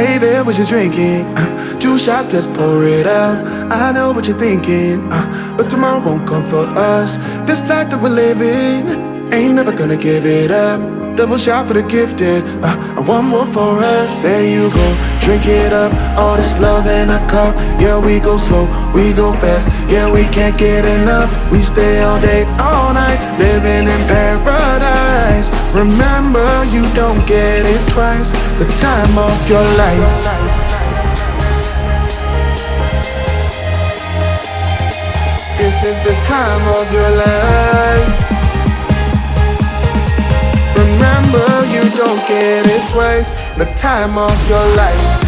Hey there, what you drinking? 2 shots, let's pour it up. I know what you're thinking, but tomorrow won't come for us. This life that we're living, ain't never gonna give it up. Double shot for the gifted, and one more for us. There you go, drink it up. All this love in a cup. Yeah, we go slow, we go fast. Yeah, we can't get enough. We stay all day, all night, living in paradise. Remember, you don't get it twice. The time of your life. This is the time of your life. Remember, you don't get it twice. The time of your life.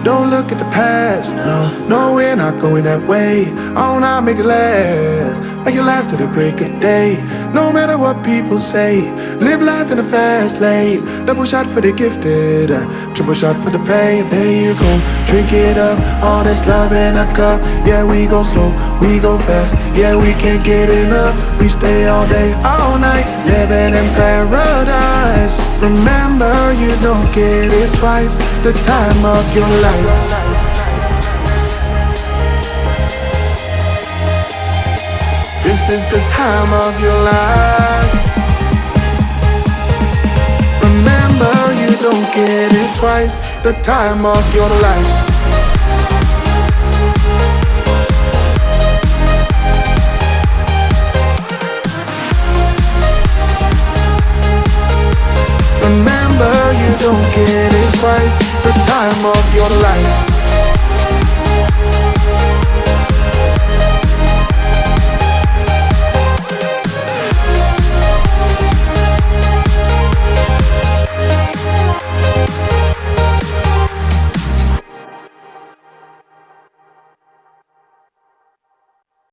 Don't look at the past, no, we're not going that way. Oh, now make it last, make it last to the break of day. No matter what people say, live life in a fast lane. Double shot for the gifted, triple shot for the pain. There you go, drink it up, all this love in a cup. Yeah, we go slow, we go fast. Yeah, we can't get enough. We stay all day, all night, living in paradise. Remember, you don't get it twice. The time of your life. This is the time of your life. Remember, you don't get it twice. The time of your life. Remember, you don't get it twice. The time of your life.